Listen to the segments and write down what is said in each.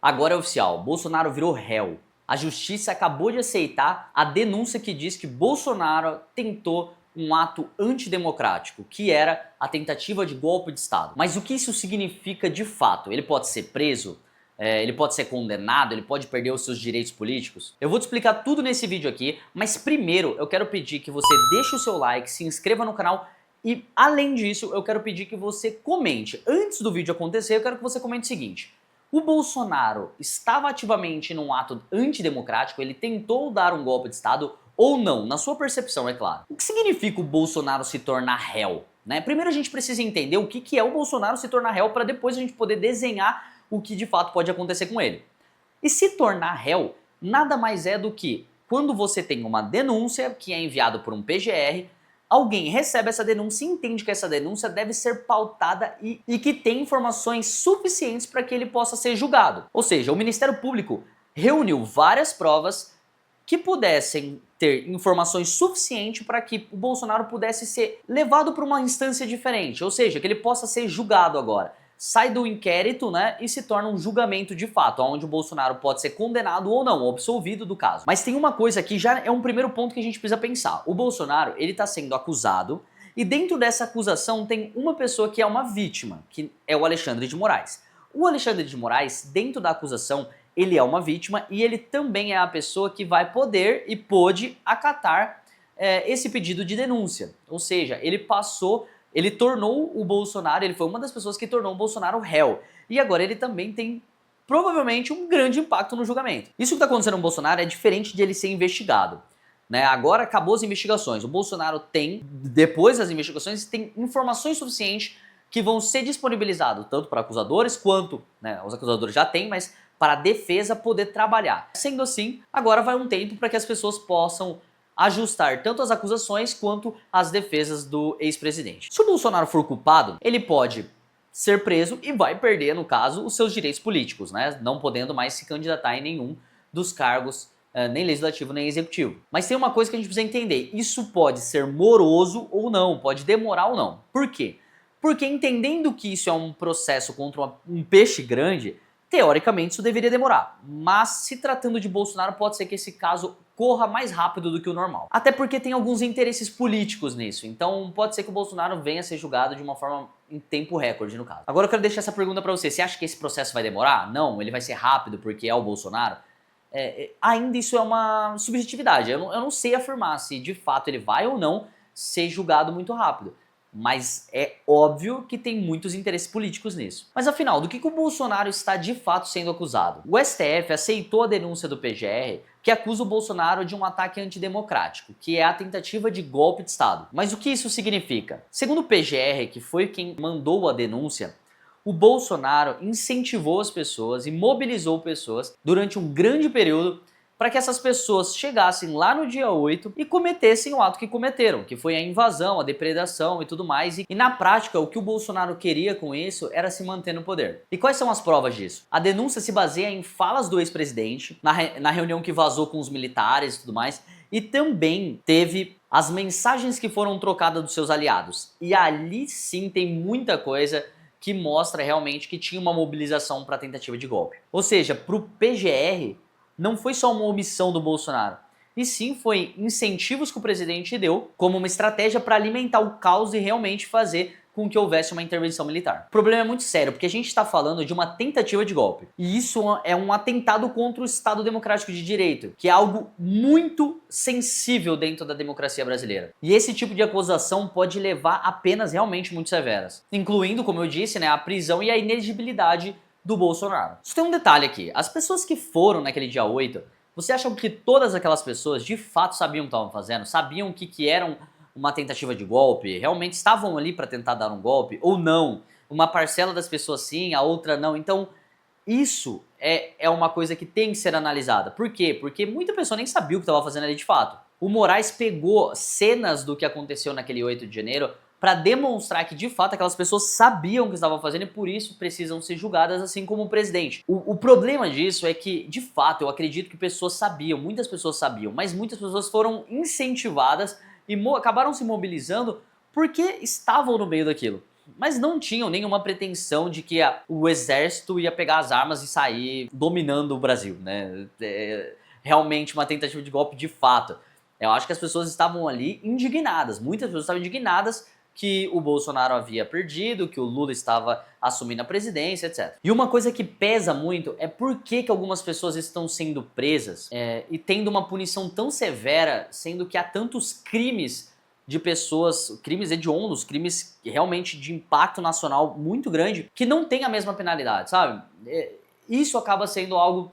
Agora é oficial, Bolsonaro virou réu. A justiça acabou de aceitar a denúncia que diz que Bolsonaro tentou um ato antidemocrático, que era a tentativa de golpe de Estado. Mas o que isso significa de fato? Ele pode ser preso? Ele pode ser condenado? Ele pode perder os seus direitos políticos? Eu vou te explicar tudo nesse vídeo aqui, mas primeiro eu quero pedir que você deixe o seu like, se inscreva no canal e, além disso, eu quero pedir que você comente. Antes do vídeo acontecer, eu quero que você comente o seguinte: o Bolsonaro estava ativamente num ato antidemocrático? Ele tentou dar um golpe de Estado ou não? Na sua percepção, é claro. O que significa o Bolsonaro se tornar réu? Primeiro a gente precisa entender o que é o Bolsonaro se tornar réu para depois a gente poder desenhar o que de fato pode acontecer com ele. E se tornar réu nada mais é do que quando você tem uma denúncia que é enviada por um PGR, alguém recebe essa denúncia e entende que essa denúncia deve ser pautada e que tem informações suficientes para que ele possa ser julgado. Ou seja, o Ministério Público reuniu várias provas que pudessem ter informações suficientes para que o Bolsonaro pudesse ser levado para uma instância diferente, ou seja, que ele possa ser julgado agora. Sai do inquérito, e se torna um julgamento de fato, onde o Bolsonaro pode ser condenado ou não, absolvido do caso. Mas tem uma coisa que já é um primeiro ponto que a gente precisa pensar. O Bolsonaro, ele está sendo acusado, e dentro dessa acusação tem uma pessoa que é uma vítima, que é o Alexandre de Moraes. O Alexandre de Moraes, dentro da acusação, ele é uma vítima e ele também é a pessoa que vai poder e pôde acatar esse pedido de denúncia. Ou seja, ele tornou o Bolsonaro, ele foi uma das pessoas que tornou o Bolsonaro réu. E agora ele também tem, provavelmente, um grande impacto no julgamento. Isso que está acontecendo com o Bolsonaro é diferente de ele ser investigado. Agora acabou as investigações. O Bolsonaro tem, depois das investigações, tem informações suficientes que vão ser disponibilizadas tanto para acusadores quanto, os acusadores já têm, mas para a defesa poder trabalhar. Sendo assim, agora vai um tempo para que as pessoas possam ajustar tanto as acusações quanto as defesas do ex-presidente. Se o Bolsonaro for culpado, ele pode ser preso e vai perder, no caso, os seus direitos políticos, não podendo mais se candidatar em nenhum dos cargos, nem legislativo nem executivo. Mas tem uma coisa que a gente precisa entender: isso pode ser moroso ou não, pode demorar ou não. Por quê? Porque entendendo que isso é um processo contra um peixe grande, teoricamente isso deveria demorar, mas se tratando de Bolsonaro pode ser que esse caso corra mais rápido do que o normal. Até porque tem alguns interesses políticos nisso, então pode ser que o Bolsonaro venha a ser julgado de uma forma em tempo recorde no caso. Agora eu quero deixar essa pergunta pra você: você acha que esse processo vai demorar? Não, ele vai ser rápido porque é o Bolsonaro? Ainda isso é uma subjetividade, eu não sei afirmar se de fato ele vai ou não ser julgado muito rápido. Mas é óbvio que tem muitos interesses políticos nisso. Mas afinal, do que o Bolsonaro está de fato sendo acusado? O STF aceitou a denúncia do PGR que acusa o Bolsonaro de um ataque antidemocrático, que é a tentativa de golpe de Estado. Mas o que isso significa? Segundo o PGR, que foi quem mandou a denúncia, o Bolsonaro incentivou as pessoas e mobilizou pessoas durante um grande período para que essas pessoas chegassem lá no dia 8 e cometessem o ato que cometeram, que foi a invasão, a depredação e tudo mais. E na prática, o que o Bolsonaro queria com isso era se manter no poder. E quais são as provas disso? A denúncia se baseia em falas do ex-presidente, na reunião que vazou com os militares e tudo mais, e também teve as mensagens que foram trocadas dos seus aliados. E ali sim tem muita coisa que mostra realmente que tinha uma mobilização para a tentativa de golpe. Ou seja, para o PGR, não foi só uma omissão do Bolsonaro, e sim foi incentivos que o presidente deu como uma estratégia para alimentar o caos e realmente fazer com que houvesse uma intervenção militar. O problema é muito sério, porque a gente está falando de uma tentativa de golpe. E isso é um atentado contra o Estado Democrático de Direito, que é algo muito sensível dentro da democracia brasileira. E esse tipo de acusação pode levar a penas realmente muito severas, incluindo, como eu disse, a prisão e a inelegibilidade do Bolsonaro. Só tem um detalhe aqui: as pessoas que foram naquele dia 8, você acha que todas aquelas pessoas de fato sabiam o que estavam fazendo? Sabiam que era uma tentativa de golpe? Realmente estavam ali para tentar dar um golpe? Ou não? Uma parcela das pessoas sim, a outra não. Então isso é uma coisa que tem que ser analisada. Por quê? Porque muita pessoa nem sabia o que estava fazendo ali de fato. O Moraes pegou cenas do que aconteceu naquele 8 de janeiro para demonstrar que de fato aquelas pessoas sabiam o que estavam fazendo e por isso precisam ser julgadas, assim como o presidente. O problema disso é que, de fato, eu acredito que pessoas sabiam, muitas pessoas sabiam, mas muitas pessoas foram incentivadas e acabaram se mobilizando porque estavam no meio daquilo. mas não tinham nenhuma pretensão de que o exército ia pegar as armas e sair dominando o Brasil, né? Realmente uma tentativa de golpe de fato. Eu acho que as pessoas estavam ali indignadas, muitas pessoas estavam indignadas que o Bolsonaro havia perdido, que o Lula estava assumindo a presidência, etc. E uma coisa que pesa muito é por que algumas pessoas estão sendo presas e tendo uma punição tão severa, sendo que há tantos crimes de pessoas, crimes hediondos, crimes realmente de impacto nacional muito grande, que não tem a mesma penalidade, sabe? Isso acaba sendo algo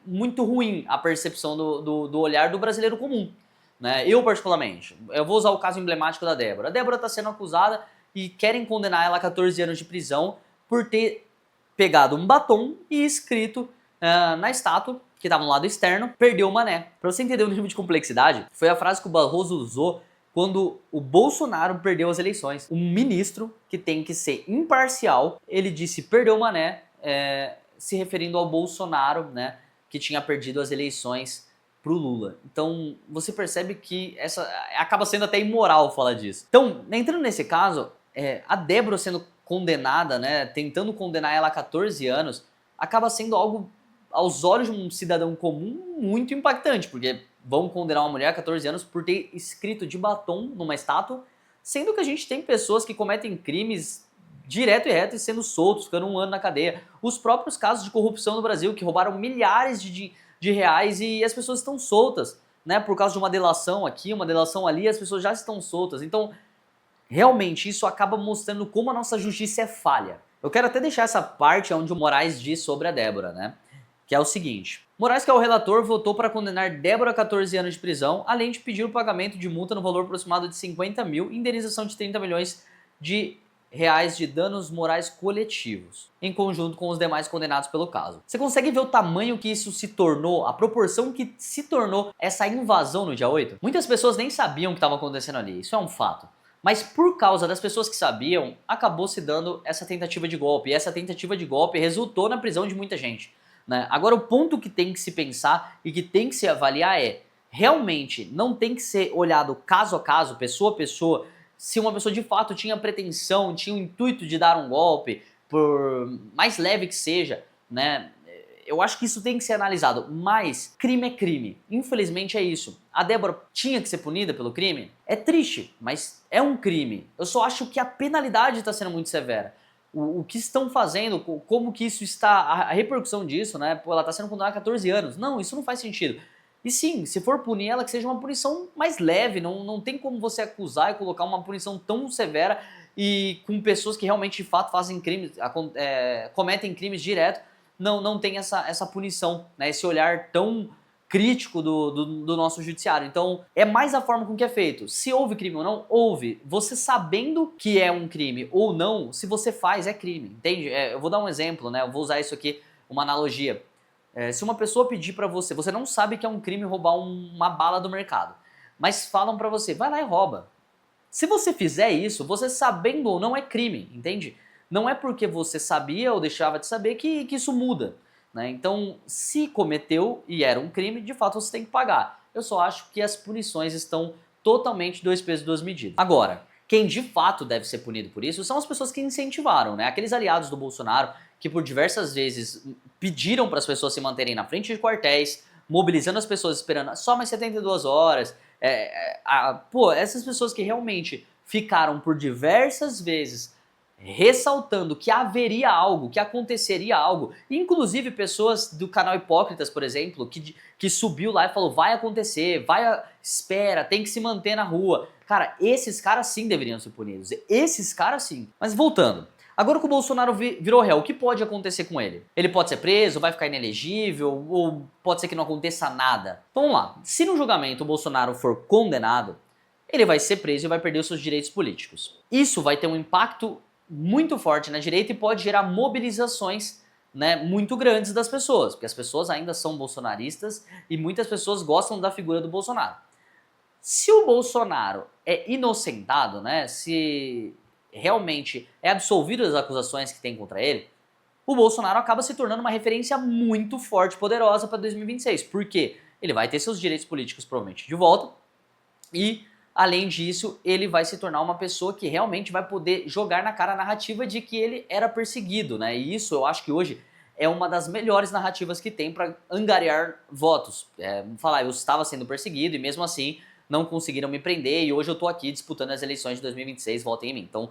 muito ruim, a percepção do olhar do brasileiro comum. Né? Eu, particularmente, eu vou usar o caso emblemático da Débora. A Débora está sendo acusada e querem condenar ela a 14 anos de prisão por ter pegado um batom e escrito na estátua, que estava no lado externo, perdeu o mané. Para você entender o nível de complexidade, foi a frase que o Barroso usou quando o Bolsonaro perdeu as eleições. Um ministro que tem que ser imparcial, ele disse perdeu o mané, se referindo ao Bolsonaro, né, que tinha perdido as eleições pro Lula. Então, você percebe que essa acaba sendo até imoral falar disso. Então, entrando nesse caso, a Débora sendo condenada, né, tentando condenar ela a 14 anos, acaba sendo algo, aos olhos de um cidadão comum, muito impactante, porque vão condenar uma mulher a 14 anos por ter escrito de batom numa estátua, sendo que a gente tem pessoas que cometem crimes direto e reto e sendo soltos, ficando um ano na cadeia. Os próprios casos de corrupção no Brasil, que roubaram milhares de reais e as pessoas estão soltas, né? Por causa de uma delação aqui, uma delação ali, as pessoas já estão soltas. Então, realmente, isso acaba mostrando como a nossa justiça é falha. Eu quero até deixar essa parte onde o Moraes diz sobre a Débora, né? Que é o seguinte: Moraes, que é o relator, votou para condenar Débora a 14 anos de prisão, além de pedir o pagamento de multa no valor aproximado de 50 mil e indenização de 30 milhões de reais de danos morais coletivos, em conjunto com os demais condenados pelo caso. Você consegue ver o tamanho que isso se tornou, a proporção que se tornou essa invasão no dia 8? Muitas pessoas nem sabiam o que estava acontecendo ali, isso é um fato. Mas por causa das pessoas que sabiam, acabou se dando essa tentativa de golpe. E essa tentativa de golpe resultou na prisão de muita gente. Né? Agora, o ponto que tem que se pensar e que tem que se avaliar é, realmente não tem que ser olhado caso a caso, pessoa a pessoa, se uma pessoa de fato tinha pretensão, tinha o intuito de dar um golpe, por mais leve que seja, né? Eu acho que isso tem que ser analisado, mas crime é crime. Infelizmente é isso. A Débora tinha que ser punida pelo crime? É triste, mas é um crime. Eu só acho que a penalidade está sendo muito severa. O que estão fazendo, como que isso está, a repercussão disso, né? Pô, ela está sendo condenada a 14 anos. Não, isso não faz sentido. E sim, se for punir ela, que seja uma punição mais leve, não tem como você acusar e colocar uma punição tão severa e com pessoas que realmente de fato fazem crimes, cometem crimes direto, não tem essa punição, né, esse olhar tão crítico do nosso judiciário. Então, é mais a forma com que é feito. Se houve crime ou não, houve. Você sabendo que é um crime ou não, se você faz, é crime, entende? Eu vou dar um exemplo, né, eu vou usar isso aqui, uma analogia. Se uma pessoa pedir pra você, você não sabe que é um crime roubar uma bala do mercado, mas falam pra você, vai lá e rouba. Se você fizer isso, você sabendo ou não é crime, entende? Não é porque você sabia ou deixava de saber que isso muda, né? Então, se cometeu e era um crime, de fato você tem que pagar. Eu só acho que as punições estão totalmente dois pesos, duas medidas. Agora, quem de fato deve ser punido por isso são as pessoas que incentivaram, né? Aqueles aliados do Bolsonaro que por diversas vezes pediram para as pessoas se manterem na frente de quartéis, mobilizando as pessoas esperando só mais 72 horas. Essas pessoas que realmente ficaram por diversas vezes ressaltando que haveria algo, que aconteceria algo, inclusive pessoas do canal Hipócritas, por exemplo, que subiu lá e falou, vai acontecer, espera, tem que se manter na rua. Cara, esses caras sim deveriam ser punidos, esses caras sim. Mas voltando, agora que o Bolsonaro virou réu, o que pode acontecer com ele? Ele pode ser preso, vai ficar inelegível, ou pode ser que não aconteça nada? Então vamos lá, se no julgamento o Bolsonaro for condenado, ele vai ser preso e vai perder os seus direitos políticos. Isso vai ter um impacto muito forte na direita e pode gerar mobilizações, né, muito grandes das pessoas, porque as pessoas ainda são bolsonaristas e muitas pessoas gostam da figura do Bolsonaro. Se o Bolsonaro é inocentado, né, se realmente é absolvido das acusações que tem contra ele, o Bolsonaro acaba se tornando uma referência muito forte e poderosa para 2026. Por quê? Ele vai ter seus direitos políticos provavelmente de volta e além disso, ele vai se tornar uma pessoa que realmente vai poder jogar na cara a narrativa de que ele era perseguido, né? E isso eu acho que hoje é uma das melhores narrativas que tem para angariar votos. Falar, eu estava sendo perseguido e mesmo assim não conseguiram me prender e hoje eu tô aqui disputando as eleições de 2026, votem em mim. Então,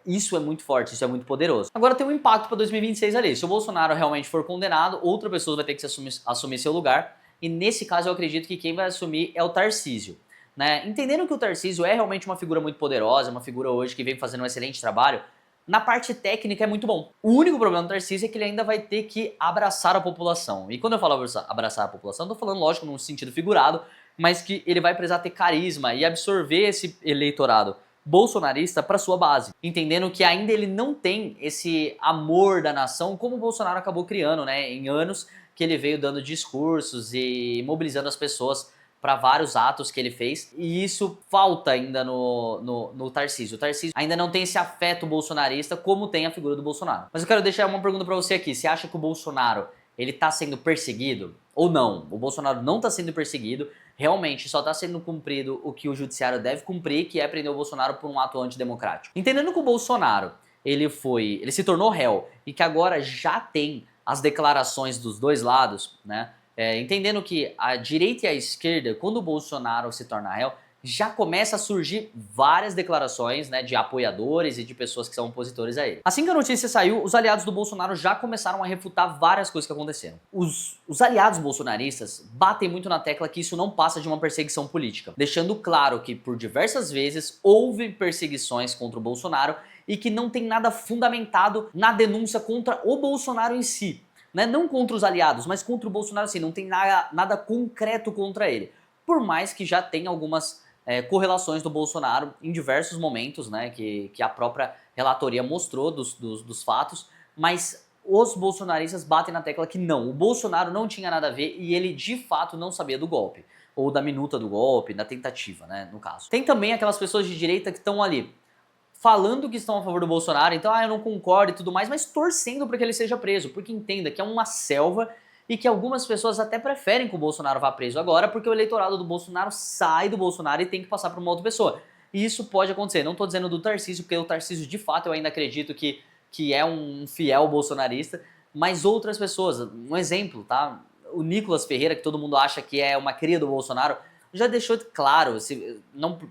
isso é muito forte, isso é muito poderoso. Agora tem um impacto para 2026 ali. Se o Bolsonaro realmente for condenado, outra pessoa vai ter que assumir seu lugar. E nesse caso eu acredito que quem vai assumir é o Tarcísio. Né? Entendendo que o Tarcísio é realmente uma figura muito poderosa, uma figura hoje que vem fazendo um excelente trabalho, na parte técnica é muito bom. O único problema do Tarcísio é que ele ainda vai ter que abraçar a população. E quando eu falo abraçar a população, eu tô falando, lógico, num sentido figurado, mas que ele vai precisar ter carisma e absorver esse eleitorado bolsonarista para sua base, entendendo que ainda ele não tem esse amor da nação como o Bolsonaro acabou criando, né, em anos que ele veio dando discursos e mobilizando as pessoas para vários atos que ele fez, e isso falta ainda no Tarcísio. O Tarcísio ainda não tem esse afeto bolsonarista como tem a figura do Bolsonaro. Mas eu quero deixar uma pergunta para você aqui, você acha que o Bolsonaro ele tá sendo perseguido ou não? O Bolsonaro não tá sendo perseguido, realmente só está sendo cumprido o que o judiciário deve cumprir, que é prender o Bolsonaro por um ato antidemocrático. Entendendo que o Bolsonaro ele se tornou réu e que agora já tem as declarações dos dois lados, né? Entendendo que a direita e a esquerda, quando o Bolsonaro se torna réu, já começa a surgir várias declarações, né, de apoiadores e de pessoas que são opositores a ele. Assim que a notícia saiu, os aliados do Bolsonaro já começaram a refutar várias coisas que aconteceram. Os aliados bolsonaristas batem muito na tecla que isso não passa de uma perseguição política, deixando claro que por diversas vezes houve perseguições contra o Bolsonaro e que não tem nada fundamentado na denúncia contra o Bolsonaro em si. Né? Não contra os aliados, mas contra o Bolsonaro assim, não tem nada concreto contra ele. Por mais que já tenha algumas correlações do Bolsonaro em diversos momentos, né, que a própria relatoria mostrou dos fatos, mas os bolsonaristas batem na tecla que não, o Bolsonaro não tinha nada a ver e ele de fato não sabia do golpe, ou da minuta do golpe, da tentativa, né, no caso. Tem também aquelas pessoas de direita que estão ali falando que estão a favor do Bolsonaro, então eu não concordo e tudo mais, mas torcendo para que ele seja preso, porque entenda que é uma selva e que algumas pessoas até preferem que o Bolsonaro vá preso agora porque o eleitorado do Bolsonaro sai do Bolsonaro e tem que passar para uma outra pessoa. E isso pode acontecer, não estou dizendo do Tarcísio, porque o Tarcísio de fato eu ainda acredito que é um fiel bolsonarista, mas outras pessoas, um exemplo, tá? O Nicolas Ferreira, que todo mundo acha que é uma cria do Bolsonaro, já deixou claro,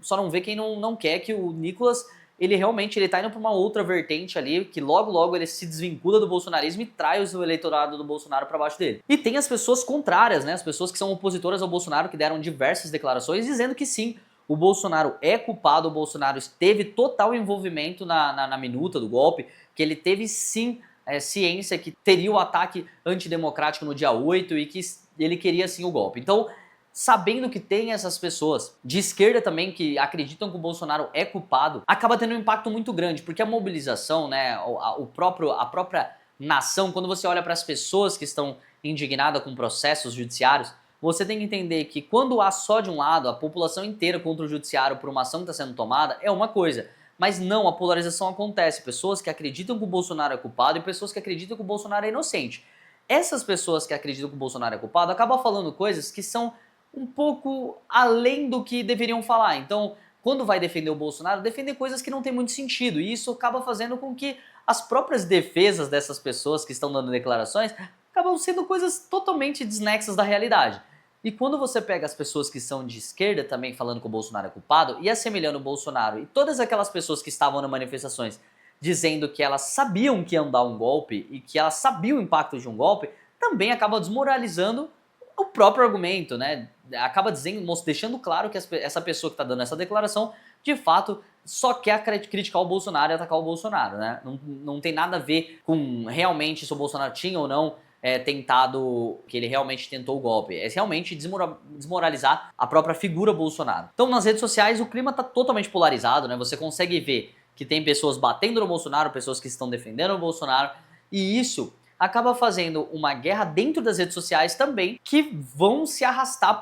só não vê quem não quer que o Nicolas ele realmente tá indo para uma outra vertente ali, que logo ele se desvincula do bolsonarismo e traz o eleitorado do Bolsonaro para baixo dele. E tem as pessoas contrárias, né, as pessoas que são opositoras ao Bolsonaro, que deram diversas declarações dizendo que sim, o Bolsonaro é culpado, o Bolsonaro teve total envolvimento na minuta do golpe, que ele teve sim ciência que teria o ataque antidemocrático no dia 8 e que ele queria sim o golpe. Então, sabendo que tem essas pessoas de esquerda também que acreditam que o Bolsonaro é culpado, acaba tendo um impacto muito grande, porque a mobilização, né, a própria nação, quando você olha para as pessoas que estão indignadas com processos judiciários, você tem que entender que quando há só de um lado a população inteira contra o judiciário por uma ação que está sendo tomada, é uma coisa. Mas não, a polarização acontece. Pessoas que acreditam que o Bolsonaro é culpado e pessoas que acreditam que o Bolsonaro é inocente. Essas pessoas que acreditam que o Bolsonaro é culpado acabam falando coisas que são um pouco além do que deveriam falar. Então, quando vai defender o Bolsonaro, defender coisas que não tem muito sentido. E isso acaba fazendo com que as próprias defesas dessas pessoas que estão dando declarações acabam sendo coisas totalmente desnexas da realidade. E quando você pega as pessoas que são de esquerda também falando que o Bolsonaro é culpado e assemelhando o Bolsonaro e todas aquelas pessoas que estavam nas manifestações dizendo que elas sabiam que iam dar um golpe e que elas sabiam o impacto de um golpe, também acaba desmoralizando o próprio argumento, né? Acaba deixando claro que essa pessoa que está dando essa declaração, de fato, só quer criticar o Bolsonaro e atacar o Bolsonaro, né? Não tem nada a ver com realmente se o Bolsonaro tinha ou não tentado, que ele realmente tentou o golpe. É realmente desmoralizar a própria figura Bolsonaro. Então, nas redes sociais, o clima está totalmente polarizado, né? Você consegue ver que tem pessoas batendo no Bolsonaro, pessoas que estão defendendo o Bolsonaro, e isso acaba fazendo uma guerra dentro das redes sociais também, que vão se arrastar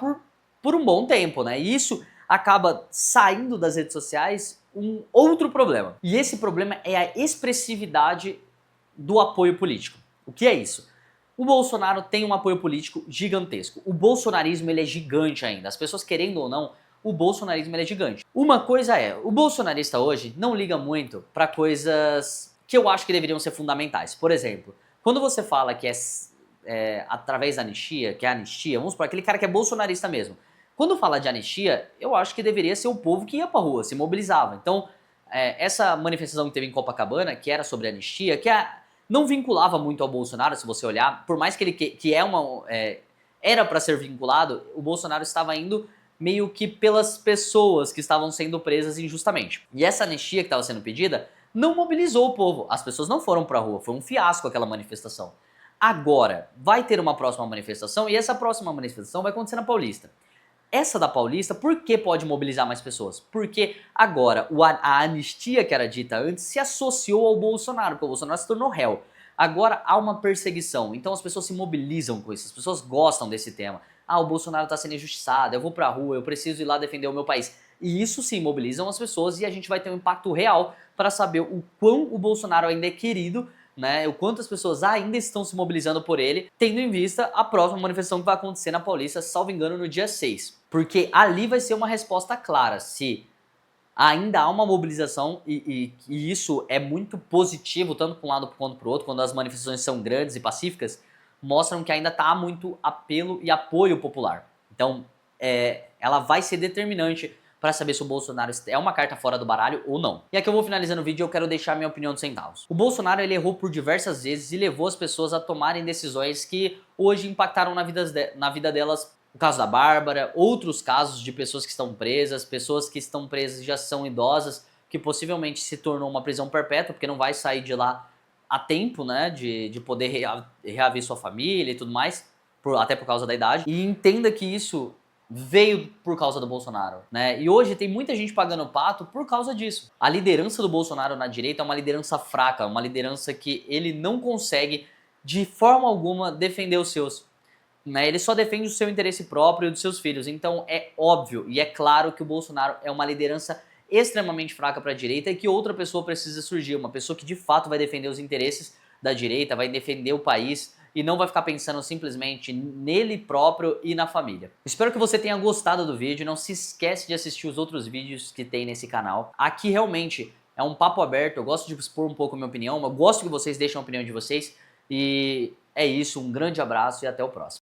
por um bom tempo, né? E isso acaba saindo das redes sociais um outro problema. E esse problema é a expressividade do apoio político. O que é isso? O Bolsonaro tem um apoio político gigantesco. O bolsonarismo ele é gigante ainda. As pessoas querendo ou não, o bolsonarismo ele é gigante. Uma coisa é, o bolsonarista hoje não liga muito para coisas que eu acho que deveriam ser fundamentais. Por exemplo, quando você fala que é através da anistia, que é a anistia, vamos supor, aquele cara que é bolsonarista mesmo. Quando fala de anistia, eu acho que deveria ser o povo que ia pra rua, se mobilizava. Então, essa manifestação que teve em Copacabana, que era sobre anistia, não vinculava muito ao Bolsonaro, se você olhar, por mais que ele era para ser vinculado, o Bolsonaro estava indo meio que pelas pessoas que estavam sendo presas injustamente. E essa anistia que estava sendo pedida não mobilizou o povo, as pessoas não foram pra rua, foi um fiasco aquela manifestação. Agora, vai ter uma próxima manifestação e essa próxima manifestação vai acontecer na Paulista. Essa da Paulista, por que pode mobilizar mais pessoas? Porque agora a anistia que era dita antes se associou ao Bolsonaro, porque o Bolsonaro se tornou réu. Agora há uma perseguição, então as pessoas se mobilizam com isso, as pessoas gostam desse tema. Ah, o Bolsonaro está sendo injustiçado, eu vou pra rua, eu preciso ir lá defender o meu país. E isso sim mobilizam as pessoas e a gente vai ter um impacto real para saber o quão o Bolsonaro ainda é querido, né, o quanto as pessoas ainda estão se mobilizando por ele, tendo em vista a próxima manifestação que vai acontecer na Paulista, salvo engano, no dia 6. Porque ali vai ser uma resposta clara, se ainda há uma mobilização e isso é muito positivo, tanto para um lado quanto para o outro, quando as manifestações são grandes e pacíficas, mostram que ainda está muito apelo e apoio popular. Então, ela vai ser determinante para saber se o Bolsonaro é uma carta fora do baralho ou não. E aqui eu vou finalizando o vídeo e eu quero deixar minha opinião dos centavos. O Bolsonaro ele errou por diversas vezes e levou as pessoas a tomarem decisões que hoje impactaram na vida delas. O caso da Bárbara, outros casos de pessoas que estão presas já são idosas, que possivelmente se tornou uma prisão perpétua, porque não vai sair de lá a tempo, né, de poder reaver sua família e tudo mais, até por causa da idade. E entenda que isso veio por causa do Bolsonaro, né? E hoje tem muita gente pagando pato por causa disso. A liderança do Bolsonaro na direita é uma liderança fraca, uma liderança que ele não consegue de forma alguma defender os seus, né? Ele só defende o seu interesse próprio e dos seus filhos. Então é óbvio e é claro que o Bolsonaro é uma liderança extremamente fraca para a direita e que outra pessoa precisa surgir, uma pessoa que de fato vai defender os interesses da direita, vai defender o país e não vai ficar pensando simplesmente nele próprio e na família. Espero que você tenha gostado do vídeo, não se esquece de assistir os outros vídeos que tem nesse canal. Aqui realmente é um papo aberto, eu gosto de expor um pouco a minha opinião, eu gosto que vocês deixem a opinião de vocês e é isso, um grande abraço e até o próximo.